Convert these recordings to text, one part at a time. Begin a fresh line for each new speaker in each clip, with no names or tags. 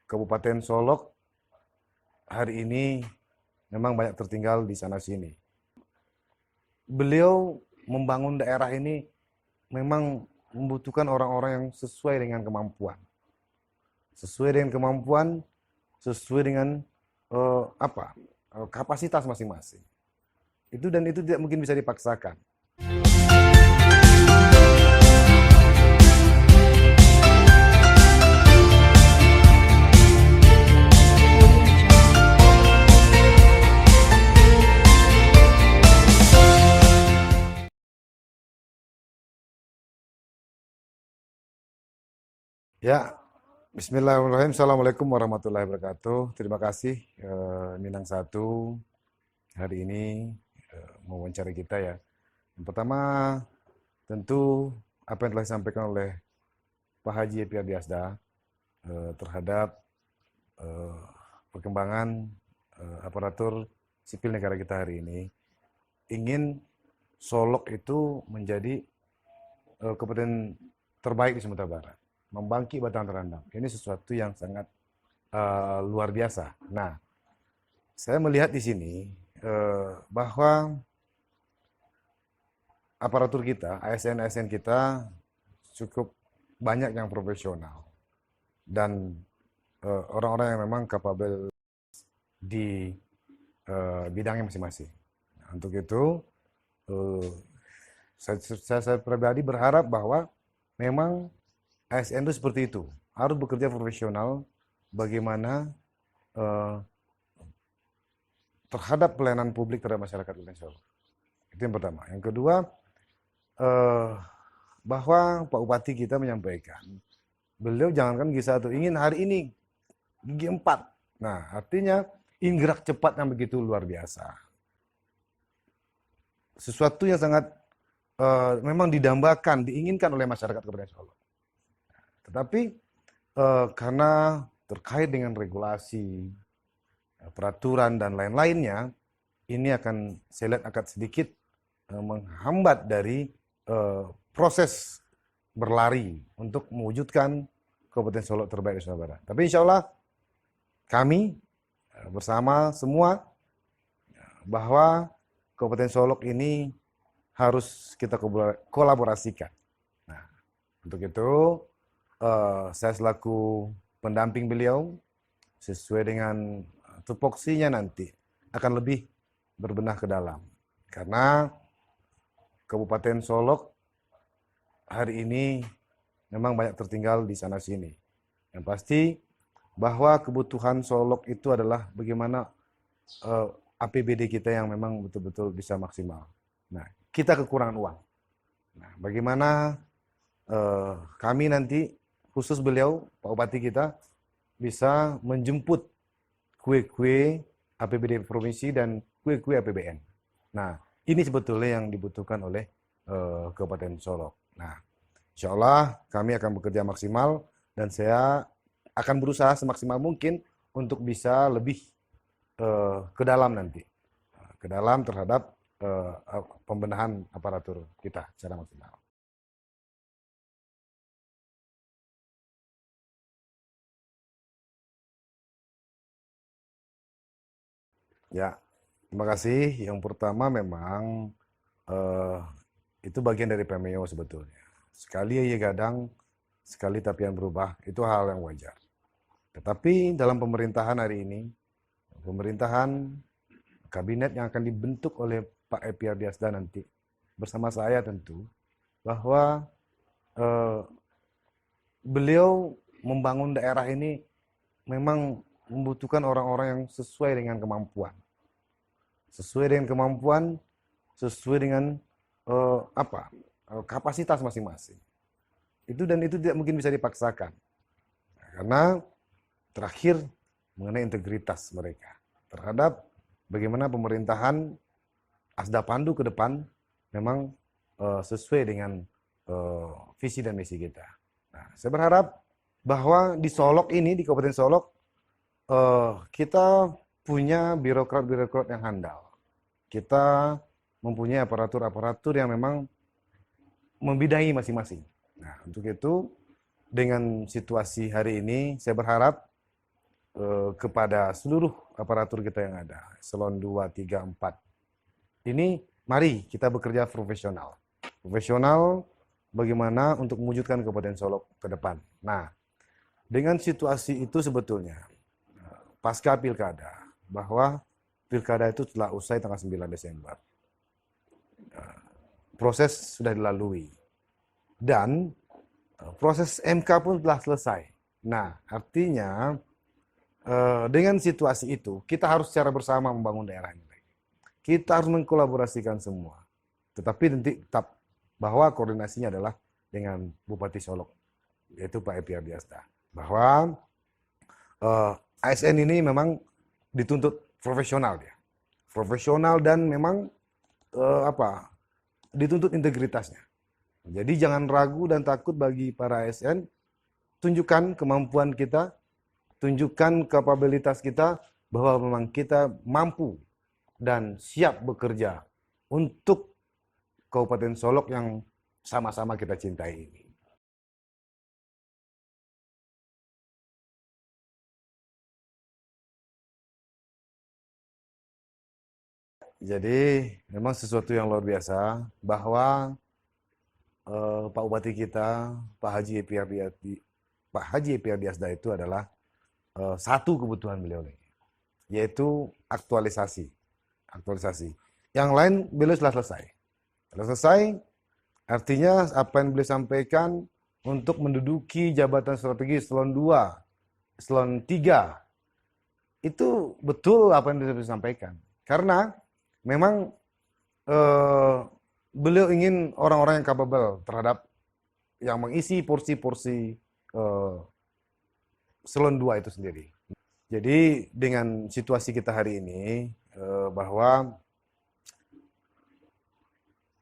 Kabupaten Solok hari ini memang banyak tertinggal di sana-sini. Beliau membangun daerah ini memang membutuhkan orang-orang yang sesuai dengan kemampuan. Sesuai dengan kemampuan, sesuai dengan kapasitas masing-masing. Itu tidak mungkin bisa dipaksakan. Ya, Bismillahirrahmanirrahim. Assalamualaikum warahmatullahi wabarakatuh. Terima kasih Minang Satu hari ini mewawancarai kita ya. Yang pertama, tentu apa yang telah disampaikan oleh Pak Haji Epy Ardiasda terhadap perkembangan aparatur sipil negara kita hari ini, ingin Solok itu menjadi kabupaten terbaik di Sumatera Barat, membangkit batang terendam. Ini sesuatu yang sangat luar biasa. Nah, saya melihat di sini bahwa aparatur kita, ASN-ASN kita cukup banyak yang profesional dan orang-orang yang memang kapabel di bidangnya masing-masing. Nah, untuk itu, saya pribadi berharap bahwa memang ASN itu seperti itu, harus bekerja profesional bagaimana terhadap pelayanan publik terhadap masyarakat Kabupaten Solok. Itu yang pertama. Yang kedua, bahwa Pak Bupati kita menyampaikan, beliau jangankan gigi 1, ingin hari ini gigi 4. Nah, artinya inggerak cepat yang begitu luar biasa. Sesuatu yang sangat memang didambakan, diinginkan oleh masyarakat Kabupaten Solok. Tetapi karena terkait dengan regulasi, peraturan, dan lain-lainnya, ini akan saya lihat akan sedikit menghambat dari proses berlari untuk mewujudkan Kabupaten Solok terbaik di Sumatera Barat. Tapi insya Allah kami bersama semua bahwa Kabupaten Solok ini harus kita kolaborasikan. Nah, untuk itu saya selaku pendamping beliau sesuai dengan tupoksinya nanti akan lebih berbenah ke dalam. Karena Kabupaten Solok hari ini memang banyak tertinggal di sana-sini. Yang pasti bahwa kebutuhan Solok itu adalah bagaimana APBD kita yang memang betul-betul bisa maksimal. Nah, kita kekurangan uang. Nah, bagaimana kami nanti, khusus beliau, Pak Bupati kita, bisa menjemput kue-kue APBD provinsi dan kue-kue APBN. Nah, ini sebetulnya yang dibutuhkan oleh Kabupaten Solok. Nah, insya Allah kami akan bekerja maksimal dan saya akan berusaha semaksimal mungkin untuk bisa lebih ke dalam nanti, ke dalam terhadap pembenahan aparatur kita secara maksimal. Ya, terima kasih. Yang pertama memang itu bagian dari PMEO sebetulnya. Sekali ya gadang, sekali tapian berubah, itu hal yang wajar. Tetapi dalam pemerintahan hari ini, pemerintahan kabinet yang akan dibentuk oleh Pak Epy Ardiasda nanti, bersama saya tentu, bahwa beliau membangun daerah ini memang membutuhkan orang-orang yang sesuai dengan kemampuan. Sesuai dengan kemampuan, sesuai dengan kapasitas masing-masing. Itu tidak mungkin bisa dipaksakan. Karena terakhir mengenai integritas mereka terhadap bagaimana pemerintahan Asda Pandu ke depan memang sesuai dengan visi dan misi kita. Nah, saya berharap bahwa di Solok ini, di Kabupaten Solok, kita punya birokrat-birokrat yang handal. Kita mempunyai aparatur-aparatur yang memang membidangi masing-masing. Nah, untuk itu dengan situasi hari ini, saya berharap kepada seluruh aparatur kita yang ada, eselon 2, 3, 4. Ini mari kita bekerja profesional. Profesional bagaimana untuk mewujudkan Kabupaten Solok ke depan. Nah, dengan situasi itu sebetulnya pasca pilkada, bahwa pilkada itu telah usai tanggal 9 Desember. Proses sudah dilalui. Dan proses MK pun telah selesai. Nah, artinya dengan situasi itu, kita harus secara bersama membangun daerah ini. Kita harus mengkolaborasikan semua. Tetapi nanti tetap bahwa koordinasinya adalah dengan Bupati Solok, yaitu Pak Epi Ardiasda. Bahwa ASN ini memang dituntut profesional dia. Profesional dan memang dituntut integritasnya. Jadi jangan ragu dan takut bagi para ASN, tunjukkan kemampuan kita, tunjukkan kapabilitas kita bahwa memang kita mampu dan siap bekerja untuk Kabupaten Solok yang sama-sama kita cintai ini. Jadi memang sesuatu yang luar biasa bahwa Pak Bupati kita, Pak Haji Epi Ardiasda itu adalah satu kebutuhan beliau, yaitu aktualisasi. Yang lain beliau sudah selesai. Sudah selesai, artinya apa yang beliau sampaikan untuk menduduki jabatan strategi eselon 2, eselon 3, itu betul apa yang beliau sampaikan. Karena memang beliau ingin orang-orang yang capable terhadap yang mengisi porsi-porsi eselon 2 itu sendiri. Jadi dengan situasi kita hari ini, bahwa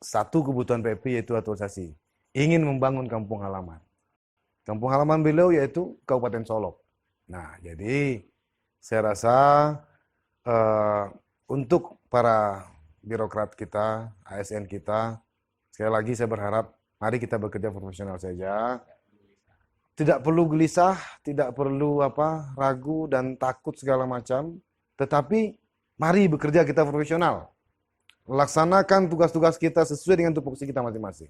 satu kebutuhan PP yaitu aktualisasi. Ingin membangun kampung halaman. Kampung halaman beliau yaitu Kabupaten Solok. Nah, jadi saya rasa untuk para birokrat kita, ASN kita, sekali lagi saya berharap mari kita bekerja profesional saja. Tidak perlu gelisah, tidak perlu ragu dan takut segala macam, tetapi mari bekerja kita profesional. Laksanakan tugas-tugas kita sesuai dengan tupoksi kita masing-masing.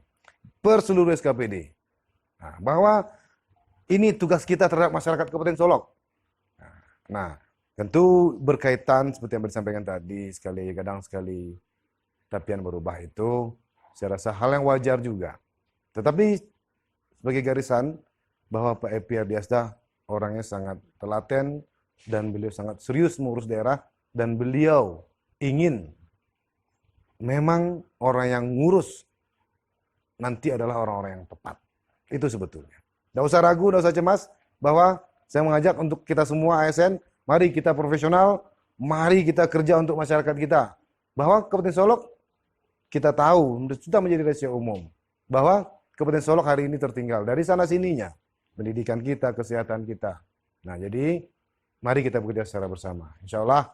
Per seluruh SKPD. Nah, bahwa ini tugas kita terhadap masyarakat Kabupaten Solok. Nah, tentu berkaitan seperti yang disampaikan tadi, kadang sekali tapian berubah itu, saya rasa hal yang wajar juga. Tetapi sebagai garisan, bahwa Pak Epi Ardiasda orangnya sangat telaten dan beliau sangat serius mengurus daerah dan beliau ingin memang orang yang ngurus nanti adalah orang-orang yang tepat. Itu sebetulnya. Tidak usah ragu, tidak usah cemas bahwa saya mengajak untuk kita semua ASN, mari kita profesional, mari kita kerja untuk masyarakat kita. Bahwa Kabupaten Solok kita tahu sudah menjadi rahasia umum bahwa Kabupaten Solok hari ini tertinggal dari sana sininya. Pendidikan kita, kesehatan kita. Nah, jadi mari kita bekerja secara bersama. Insya Allah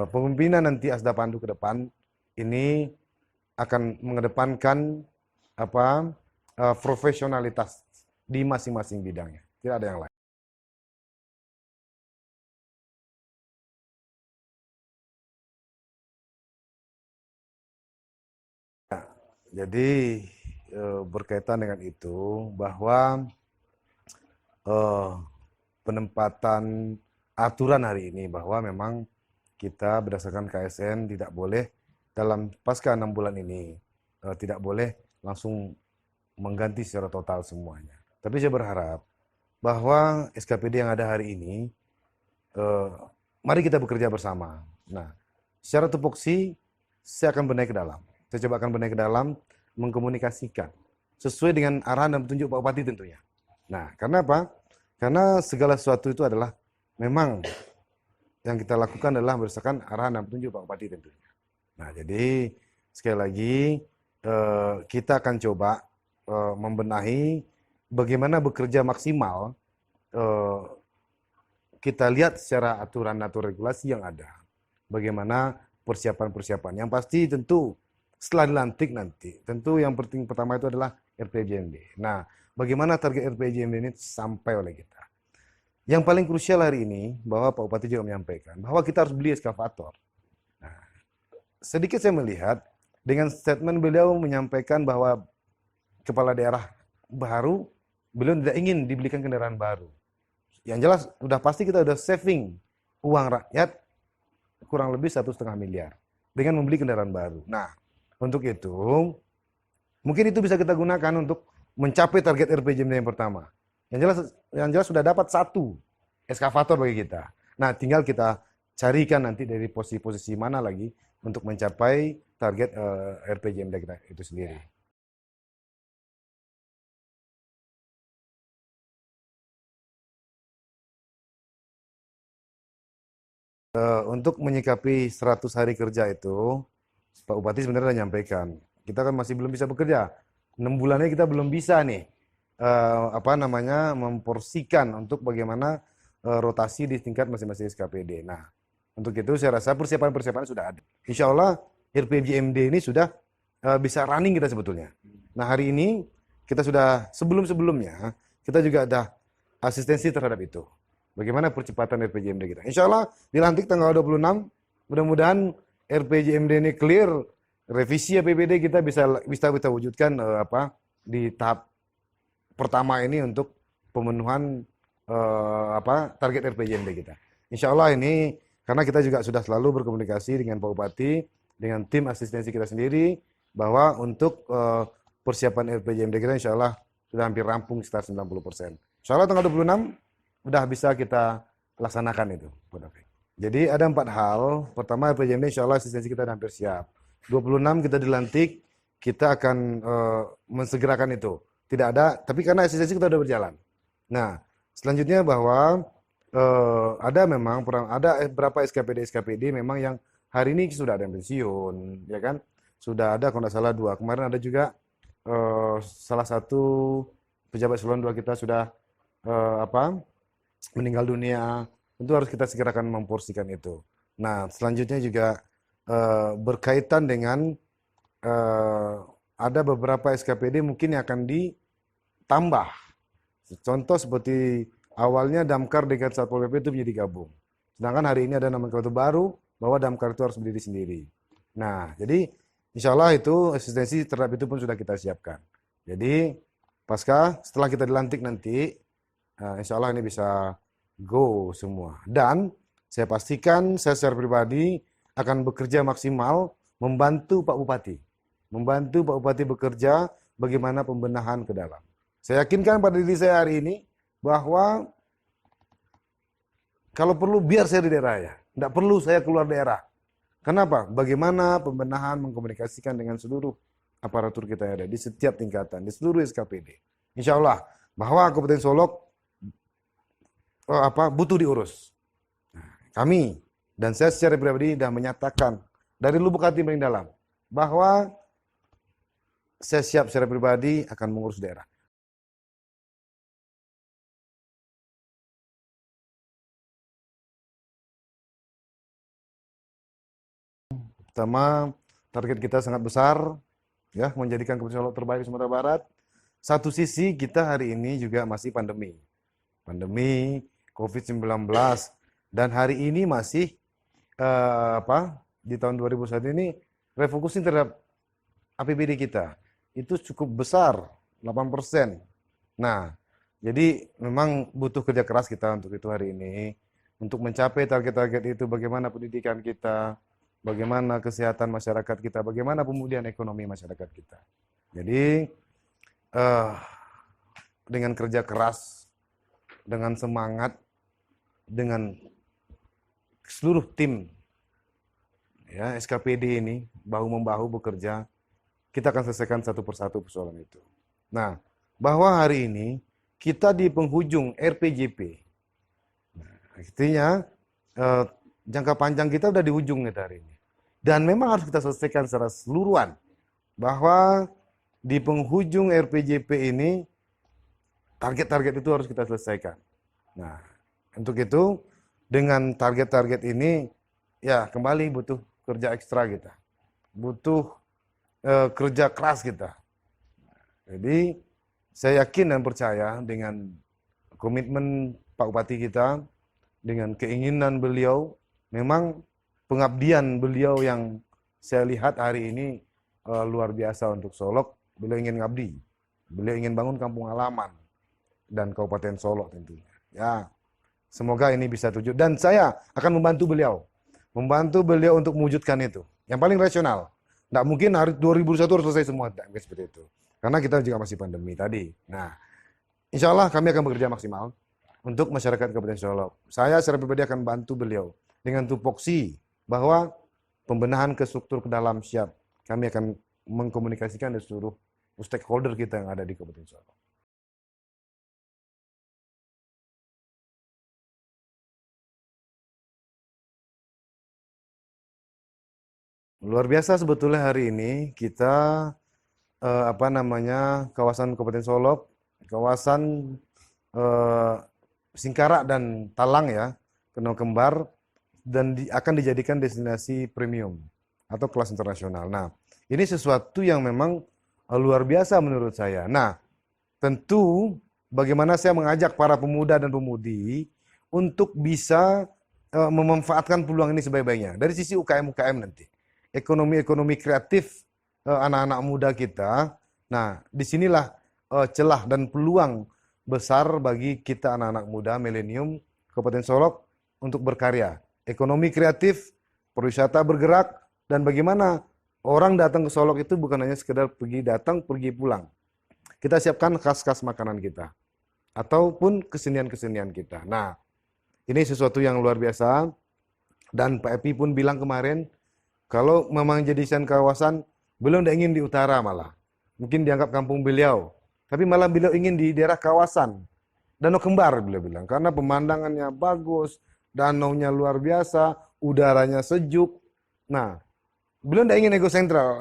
pemimpinan nanti Asda Pandu ke depan ini akan mengedepankan profesionalitas di masing-masing bidangnya. Tidak ada yang lain. Nah, jadi berkaitan dengan itu bahwa penempatan aturan hari ini bahwa memang kita berdasarkan KSN tidak boleh dalam pasca 6 bulan ini tidak boleh langsung mengganti secara total semuanya. Tapi saya berharap bahwa SKPD yang ada hari ini mari kita bekerja bersama. Nah, secara tupoksi saya akan benahi ke dalam. Saya coba akan benahi ke dalam mengkomunikasikan sesuai dengan arahan dan petunjuk Pak Bupati tentunya. Nah, karena apa? Karena segala sesuatu itu adalah memang yang kita lakukan adalah berdasarkan arahan dan petunjuk Pak Bupati tentunya. Nah, jadi sekali lagi kita akan coba membenahi bagaimana bekerja maksimal. Kita lihat secara aturan atau regulasi yang ada. Bagaimana persiapan-persiapan. Yang pasti tentu setelah dilantik nanti, tentu yang penting pertama itu adalah RPJMD. Nah, bagaimana target RPJMD ini sampai oleh kita. Yang paling krusial hari ini, bahwa Pak Bupati juga menyampaikan, bahwa kita harus beli eskavator. Nah, sedikit saya melihat, dengan statement beliau menyampaikan bahwa kepala daerah baru, beliau tidak ingin dibelikan kendaraan baru. Yang jelas, udah pasti kita udah saving uang rakyat kurang lebih 1,5 miliar dengan membeli kendaraan baru. Nah, untuk itu, mungkin itu bisa kita gunakan untuk mencapai target RPJMD yang pertama. Yang jelas sudah dapat satu eskavator bagi kita. Nah, tinggal kita carikan nanti dari posisi-posisi mana lagi untuk mencapai target RPJMD kita itu sendiri. Untuk menyikapi 100 hari kerja itu, Pak Bupati sebenarnya sudah menyampaikan, kita kan masih belum bisa bekerja. 6 bulannya kita belum bisa nih, memporsikan untuk bagaimana rotasi di tingkat masing-masing SKPD. Nah, untuk itu saya rasa persiapan-persiapan sudah ada. Insya Allah RPJMD ini sudah bisa running kita sebetulnya. Nah, hari ini kita sudah sebelum-sebelumnya, kita juga ada asistensi terhadap itu. Bagaimana percepatan RPJMD kita. Insya Allah dilantik tanggal 26, mudah-mudahan RPJMD ini clear, revisi APBD kita bisa kita wujudkan di tahap pertama ini untuk pemenuhan target RPJMD kita. Insya Allah ini, karena kita juga sudah selalu berkomunikasi dengan Pak Bupati, dengan tim asistensi kita sendiri, bahwa untuk persiapan RPJMD kita insya Allah sudah hampir rampung sekitar 90%. Insya Allah tanggal 26 udah bisa kita laksanakan itu. Jadi ada 4 hal. Pertama, RPJMD insya Allah asistensi kita hampir siap. 26 kita dilantik, kita akan mensegerakan itu. Tidak ada, tapi karena asistensi kita sudah berjalan. Nah, selanjutnya bahwa ada beberapa SKPD memang yang hari ini sudah ada yang pensiun, ya kan? Sudah ada kalau tidak salah 2. Kemarin ada juga salah satu pejabat eselon 2 kita sudah meninggal dunia. Tentu harus kita segerakan memporsikan itu. Nah, selanjutnya juga berkaitan dengan ada beberapa SKPD mungkin yang akan ditambah. Contoh seperti awalnya Damkar dengan Satpol PP itu menjadi gabung. Sedangkan hari ini ada nomenklatur baru bahwa Damkar itu harus berdiri sendiri. Nah, jadi insya Allah itu asistensi terhadap itu pun sudah kita siapkan. Jadi setelah kita dilantik nanti, insya Allah ini bisa go semua. Dan saya pastikan saya secara pribadi akan bekerja maksimal membantu Pak Bupati. Membantu Pak Bupati bekerja bagaimana pembenahan ke dalam. Saya yakinkan pada diri saya hari ini bahwa kalau perlu biar saya di daerah ya. Tidak perlu saya keluar daerah. Kenapa? Bagaimana pembenahan mengkomunikasikan dengan seluruh aparatur kita yang ada di setiap tingkatan, di seluruh SKPD. Insya Allah bahwa Kabupaten Solok butuh diurus. Nah, kami dan saya secara pribadi sudah menyatakan dari lubuk hati paling dalam bahwa saya siap secara pribadi akan mengurus daerah. Pertama, target kita sangat besar, ya, menjadikan Kabupaten Solok terbaik di Sumatera Barat. Satu sisi kita hari ini juga masih pandemi COVID-19, dan hari ini masih di tahun 2021 ini refocusing terhadap APBD kita itu cukup besar, 8%. Nah, jadi memang butuh kerja keras kita untuk itu hari ini, untuk mencapai target-target itu. Bagaimana pendidikan kita, bagaimana kesehatan masyarakat kita, bagaimana pemulihan ekonomi masyarakat kita. Jadi dengan kerja keras, dengan semangat, dengan seluruh tim ya SKPD ini bahu-membahu bekerja, kita akan selesaikan satu persatu persoalan itu. Nah, bahwa hari ini kita di penghujung RPJP, nah, artinya jangka panjang kita udah di ujung hari ini. Dan memang harus kita selesaikan secara keseluruhan. Bahwa di penghujung RPJP ini, target-target itu harus kita selesaikan. Nah, untuk itu, dengan target-target ini, ya kembali butuh kerja ekstra kita. Butuh kerja keras kita. Jadi, saya yakin dan percaya dengan komitmen Pak Bupati kita, dengan keinginan beliau, memang pengabdian beliau yang saya lihat hari ini luar biasa untuk Solok. Beliau ingin ngabdi, beliau ingin bangun kampung halaman dan Kabupaten Solok tentunya. Ya, semoga ini bisa tujuh, dan saya akan membantu beliau untuk mewujudkan itu. Yang paling rasional. Nggak mungkin hari 2021 harus selesai semua, tidak seperti itu. Karena kita juga masih pandemi tadi. Nah, insya Allah kami akan bekerja maksimal untuk masyarakat Kabupaten Solok. Saya secara pribadi akan bantu beliau dengan tupoksi bahwa pembenahan ke struktur ke dalam siap. Kami akan mengkomunikasikan dengan seluruh stakeholder kita yang ada di Kabupaten Solok. Luar biasa sebetulnya hari ini kita kawasan Kabupaten Solok, kawasan Singkarak dan Talang ya, Danau Kembar, dan akan dijadikan destinasi premium atau kelas internasional. Nah, ini sesuatu yang memang luar biasa menurut saya. Nah, tentu bagaimana saya mengajak para pemuda dan pemudi untuk bisa memanfaatkan peluang ini sebaik-baiknya dari sisi UKM-UKM nanti. Ekonomi-ekonomi kreatif anak-anak muda kita. Nah, disinilah celah dan peluang besar bagi kita anak-anak muda milenium Kabupaten Solok untuk berkarya. Ekonomi kreatif, pariwisata bergerak, dan bagaimana orang datang ke Solok itu bukan hanya sekedar pergi pulang. Kita siapkan khas-khas makanan kita ataupun kesenian-kesenian kita. Nah, ini sesuatu yang luar biasa, dan Pak Epi pun bilang kemarin kalau memang jadikan kawasan, beliau tidak ingin di utara malah. Mungkin dianggap kampung beliau. Tapi malah beliau ingin di daerah kawasan. Danau Kembar beliau bilang. Karena pemandangannya bagus, danaunya luar biasa, udaranya sejuk. Nah, beliau tidak ingin egosentral.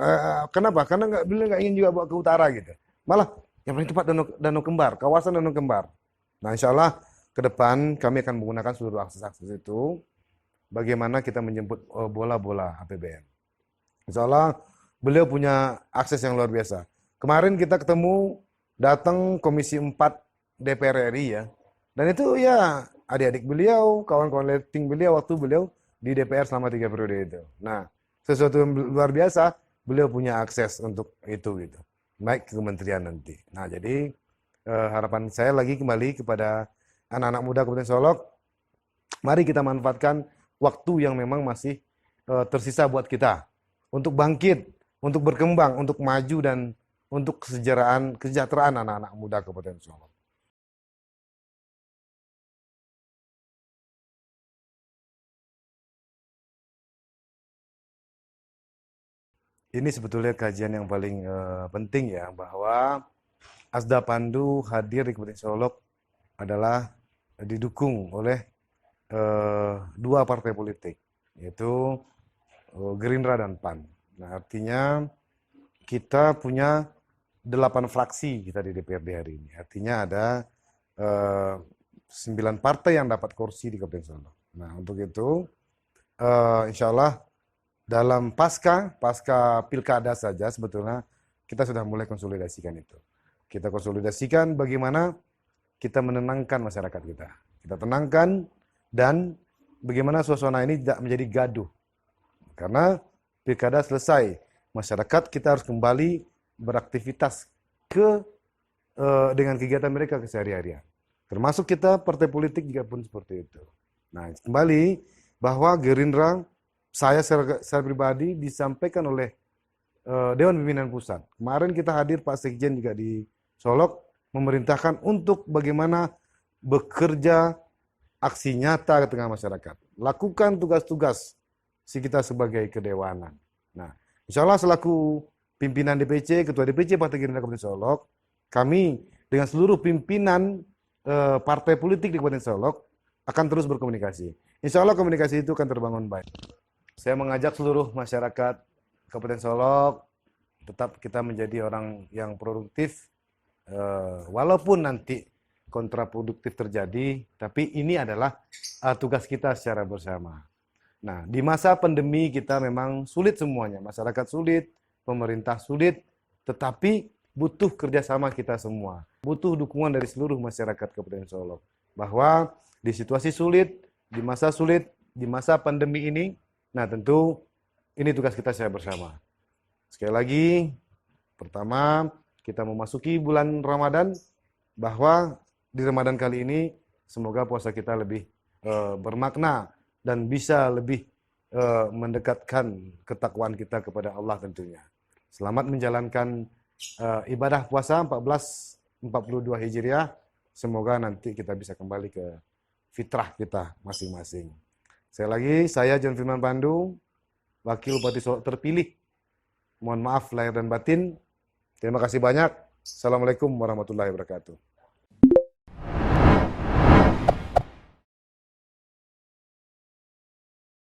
Kenapa? Karena beliau nggak ingin juga bawa ke utara gitu. Malah yang paling tepat Danau Kembar, kawasan Danau Kembar. Nah, insya Allah ke depan kami akan menggunakan seluruh akses-akses itu. Bagaimana kita menjemput bola-bola APBN. Insya Allah beliau punya akses yang luar biasa. Kemarin kita ketemu, datang Komisi 4 DPR RI ya. Dan itu ya adik-adik beliau, kawan-kawan letting beliau waktu beliau di DPR selama 3 periode itu. Nah, sesuatu yang luar biasa, beliau punya akses untuk itu gitu. Baik ke kementerian nanti. Nah, jadi harapan saya lagi kembali kepada anak-anak muda Kabupaten Solok, mari kita manfaatkan waktu yang memang masih tersisa buat kita untuk bangkit, untuk berkembang, untuk maju, dan untuk kesejahteraan anak-anak muda Kabupaten Solok. Ini sebetulnya kajian yang paling penting ya, bahwa Asda Pandu hadir di Kabupaten Solok adalah didukung oleh dua partai politik, yaitu Gerindra dan PAN. Nah, artinya kita punya 8 fraksi kita di DPRD hari ini. Artinya ada 9 partai yang dapat kursi di Kabupaten Solok. Nah, untuk itu insya Allah dalam pasca pilkada saja sebetulnya kita sudah mulai konsolidasikan itu. Kita konsolidasikan bagaimana kita menenangkan masyarakat kita. Kita tenangkan, dan bagaimana suasana ini tidak menjadi gaduh. Karena pilkada selesai, masyarakat kita harus kembali beraktivitas dengan kegiatan mereka keseharian. Termasuk kita partai politik juga pun seperti itu. Nah, kembali bahwa Gerindra, saya secara pribadi disampaikan oleh Dewan Pimpinan Pusat. Kemarin kita hadir, Pak Sekjen juga di Solok, memerintahkan untuk bagaimana bekerja aksi nyata ke tengah masyarakat. Lakukan tugas-tugas kita sebagai kedewanan. Nah, insya Allah selaku pimpinan DPC, Ketua DPC Partai Gerindra Kabupaten Solok, kami dengan seluruh pimpinan partai politik di Kabupaten Solok akan terus berkomunikasi. Insya Allah komunikasi itu akan terbangun baik. Saya mengajak seluruh masyarakat Kabupaten Solok, tetap kita menjadi orang yang produktif, walaupun nanti kontraproduktif terjadi, tapi ini adalah tugas kita secara bersama. Nah, di masa pandemi kita memang sulit semuanya, masyarakat sulit, pemerintah sulit, tetapi butuh kerjasama kita semua, butuh dukungan dari seluruh masyarakat Kabupaten Solok, bahwa di situasi sulit, di masa pandemi ini. Nah, tentu ini tugas kita secara bersama. Sekali lagi, pertama, kita memasuki bulan Ramadan, bahwa di Ramadan kali ini semoga puasa kita lebih bermakna dan bisa lebih mendekatkan ketakwaan kita kepada Allah tentunya. Selamat menjalankan ibadah puasa 1442 Hijriah. Semoga nanti kita bisa kembali ke fitrah kita masing-masing. Sekali lagi, saya John Firman Pandu, Wakil Bupati Solok terpilih. Mohon maaf lahir dan batin. Terima kasih banyak. Assalamualaikum warahmatullahi wabarakatuh.